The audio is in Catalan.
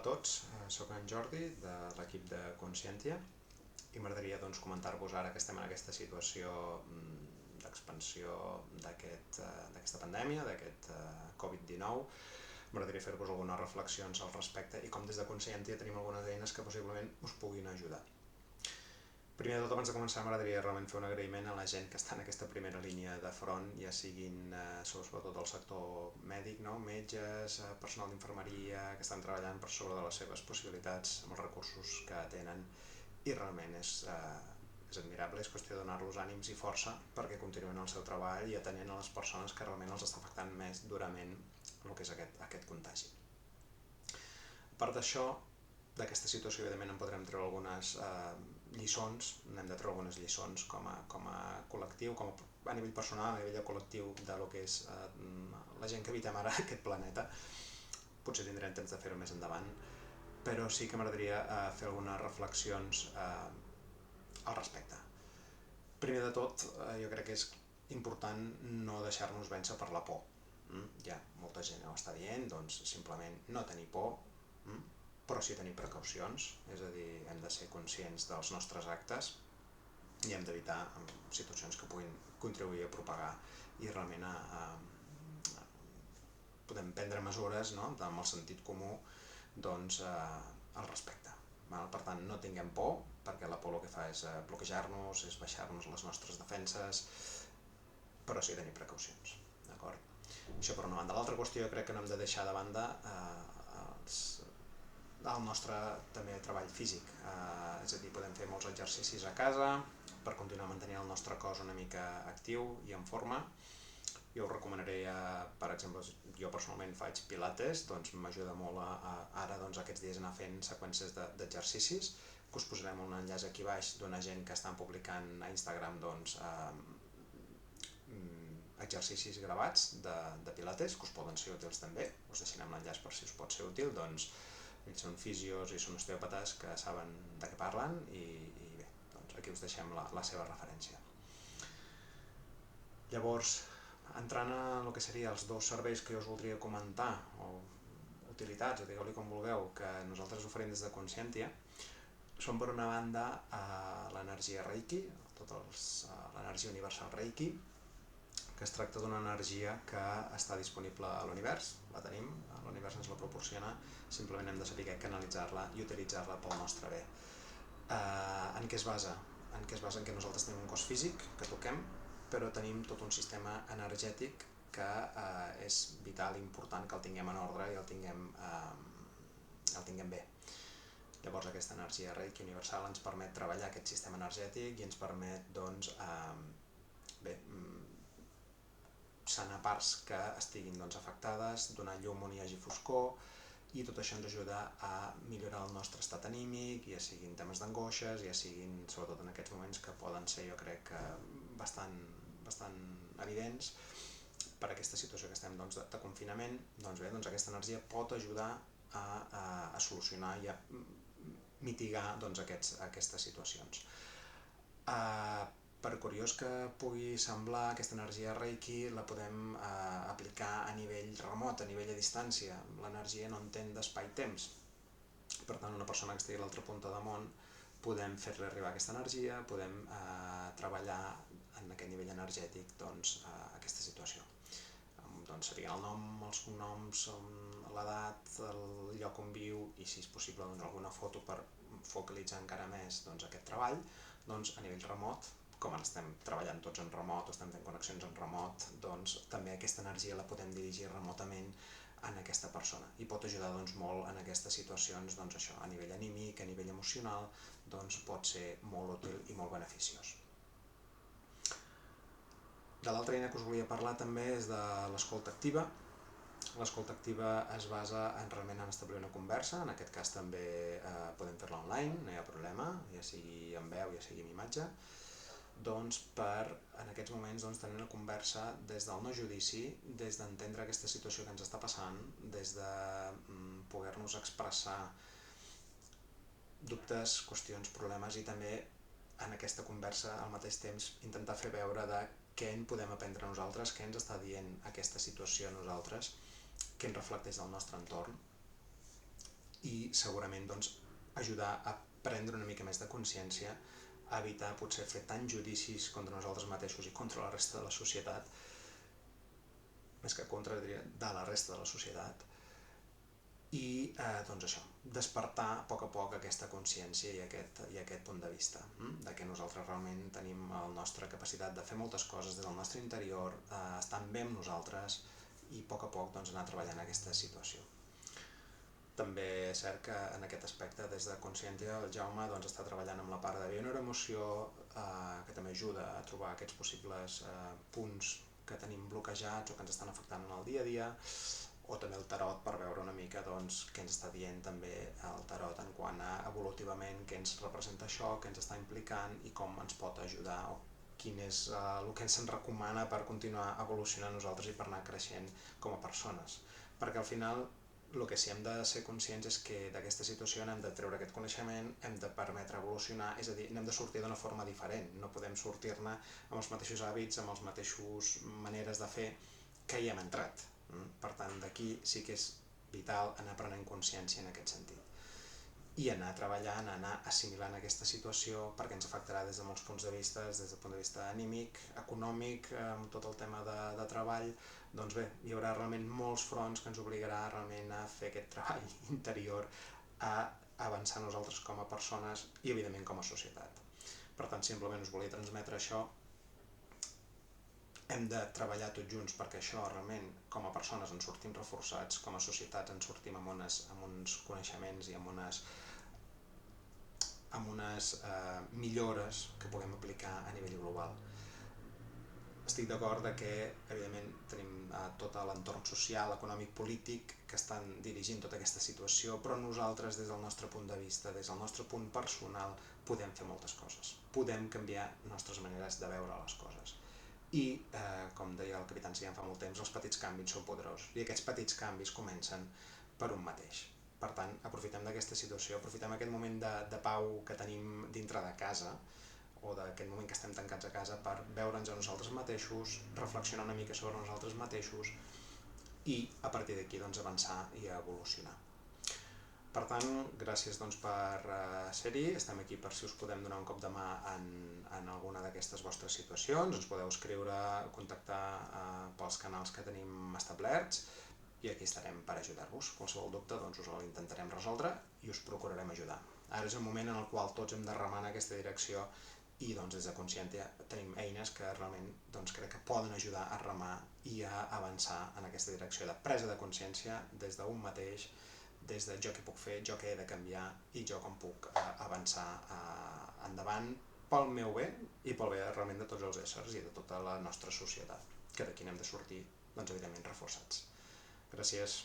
tots, soc en Jordi de l'equip de Conscientia i m'agradaria comentar-vos ara que estem en aquesta situació d'expansió d'aquesta pandèmia, d'aquest Covid-19. M'agradaria fer-vos algunes reflexions al respecte i com des de Conscientia tenim algunes eines que possiblement us puguin ajudar. Primer de tot, abans de començar, m'agradaria realment fer un agraïment a la gent que està en aquesta primera línia de front, ja siguin sobretot el sector mèdic, metges, personal d'infermeria, que estan treballant per sobre de les seves possibilitats amb els recursos que tenen, i realment és admirable, és qüestió de donar-los ànims i força perquè continuïn el seu treball i atenent a les persones que realment els està afectant més durament el que és aquest contagi. A part d'això, d'aquesta situació evidentment en podrem treure algunes lliçons, n'hem de treure algunes lliçons com a col·lectiu, a nivell personal, a nivell col·lectiu de lo que és la gent que habitem ara aquest planeta. Potser tindrem temps de fer-ho més endavant, però sí que m'agradaria fer algunes reflexions al respecte. Primer de tot, jo crec que és important no deixar-nos vèncer per la por. Ja molta gent ho està dient, doncs simplement no tenir por, però sí tenir precaucions, és a dir, hem de ser conscients dels nostres actes i hem d'evitar situacions que puguin contribuir a propagar i realment podem prendre mesures amb el sentit comú al respecte. Per tant, no tinguem por, perquè la por el que fa és bloquejar-nos, és baixar-nos les nostres defenses, però sí tenir precaucions, d'acord? Això per una banda. L'altra qüestió, crec que no hem de deixar de banda el nostre també treball físic, és a dir, podem fer molts exercicis a casa per continuar mantenint el nostre cos una mica actiu i en forma. Jo us recomanaré, per exemple, jo personalment faig pilates, doncs m'ajuda molt ara aquests dies anar fent seqüències d'exercicis, que us posarem un enllaç aquí baix d'una gent que estan publicant a Instagram exercicis gravats de pilates, que us poden ser útils també, us deixarem l'enllaç per si us pot ser útil, doncs ells són fisios i són osteòpates que saben de què parlen i bé, doncs aquí us deixem la seva referència. Llavors, entrant a el que serien els dos serveis que jo us voldria comentar, o utilitats, o digueu-li com vulgueu, que nosaltres oferim des de Conscientia, són per una banda l'energia Reiki, l'energia universal Reiki, que es tracta d'una energia que està disponible a l'univers, la tenim, l'univers ens la proporciona, simplement hem de saber canalitzar-la i utilitzar-la pel nostre bé. En què es basa? En què nosaltres tenim un cos físic que toquem, però tenim tot un sistema energètic que és vital i important que el tinguem en ordre i el tinguem bé. Llavors aquesta energia Reiki universal ens permet treballar aquest sistema energètic i ens permet sanar parts que estiguin afectades, donar llum on hi hagi foscor, i tot això ens ajuda a millorar el nostre estat anímic, ja siguin temes d'angoixes, ja siguin, sobretot en aquests moments que poden ser, jo crec, bastant evidents per aquesta situació que estem de confinament. Doncs bé, aquesta energia pot ajudar a solucionar i a mitigar aquestes situacions. Per curiós que pugui semblar, aquesta energia Reiki la podem aplicar a nivell remot, a nivell a distància. L'energia no entén d'espai-temps. Per tant, una persona que estigui a l'altra punta del món, podem fer-li arribar aquesta energia, podem treballar en aquest nivell energètic aquesta situació. Sabent el nom, els cognoms, l'edat, el lloc on viu i, si és possible, alguna foto per focalitzar encara més aquest treball, a nivell remot, com ara estem treballant tots en remot, estem fent connexions en remot, també aquesta energia la podem dirigir remotament en aquesta persona i pot ajudar molt en aquestes situacions, a nivell anímic, a nivell emocional, pot ser molt útil i molt beneficiós. De l'altra eina que us volia parlar també és de l'escolta activa. L'escolta activa es basa realment en establir una conversa, en aquest cas també podem fer-la online, no hi ha problema, ja sigui en veu, ja sigui en imatge, per en aquests moments tenir una conversa des del no judici, des d'entendre aquesta situació que ens està passant, des de poder-nos expressar dubtes, qüestions, problemes, i també en aquesta conversa al mateix temps intentar fer veure de què en podem aprendre nosaltres, què ens està dient aquesta situació a nosaltres, què ens reflecteix del nostre entorn, i segurament doncs, ajudar a prendre una mica més de consciència, a evitar potser fer tants judicis contra nosaltres mateixos i contra la resta de la societat, més que contra, diria, de la resta de la societat, i doncs això, despertar a poc aquesta consciència i aquest punt de vista, de que nosaltres realment tenim la nostra capacitat de fer moltes coses des del nostre interior, estar bé amb nosaltres i a poc doncs, anar treballant aquesta situació. També és cert que en aquest aspecte, des de Consciència, el Jaume doncs, està treballant amb la part de bioneuroemoció, que també ajuda a trobar aquests possibles punts que tenim bloquejats o que ens estan afectant en el dia a dia, o també el tarot per veure una mica doncs, què ens està dient també el tarot en quant a evolutivament què ens representa això, què ens està implicant i com ens pot ajudar o quin és el que ens recomana per continuar evolucionant nosaltres i per anar creixent com a persones. Perquè al final el que sí hem de ser conscients és que d'aquesta situació hem de treure aquest coneixement, hem de permetre evolucionar, és a dir, n'hem de sortir d'una forma diferent, no podem sortir-ne amb els mateixos hàbits, amb les mateixes maneres de fer que hi hem entrat. Per tant, d'aquí sí que és vital anar prenent consciència en aquest sentit i anar treballant, anar assimilant aquesta situació perquè ens afectarà des de molts punts de vista, des del punt de vista anímic, econòmic, amb tot el tema de treball. Doncs bé, hi haurà realment molts fronts que ens obligarà realment a fer aquest treball interior, a avançar nosaltres com a persones i evidentment com a societat. Per tant, simplement us volia transmetre això. Hem de treballar tots junts perquè això realment com a persones ens sortim reforçats, com a societats ens sortim amb uns coneixements i amb unes millores que puguem aplicar a nivell global. Estic d'acord que evidentment tenim tot l'entorn social, econòmic, polític que estan dirigint tota aquesta situació, però nosaltres des del nostre punt de vista, des del nostre punt personal, podem fer moltes coses. Podem canviar nostres maneres de veure les coses. I, com deia el capità Enciam fa molt temps, els petits canvis són poderosos i aquests petits canvis comencen per un mateix. Per tant, aprofitem d'aquesta situació, aprofitem aquest moment de pau que tenim dintre de casa o d'aquest moment que estem tancats a casa per veure'ns a nosaltres mateixos, reflexionar una mica sobre nosaltres mateixos i a partir d'aquí doncs, avançar i evolucionar. Per tant, gràcies doncs, per ser-hi, estem aquí per si us podem donar un cop de mà en alguna d'aquestes vostres situacions, ens podeu escriure, contactar pels canals que tenim establerts i aquí estarem per ajudar-vos. Qualsevol dubte doncs, us l'intentarem resoldre i us procurarem ajudar. Ara és el moment en el qual tots hem de remar en aquesta direcció i doncs, des de Consciència tenim eines que realment doncs, crec que poden ajudar a remar i a avançar en aquesta direcció de presa de consciència des d'un mateix, des de jo què puc fer, jo què he de canviar i jo com puc avançar endavant pel meu bé i pel bé realment de tots els éssers i de tota la nostra societat, que d'aquí n'hem de sortir doncs, evidentment reforçats. Gràcies.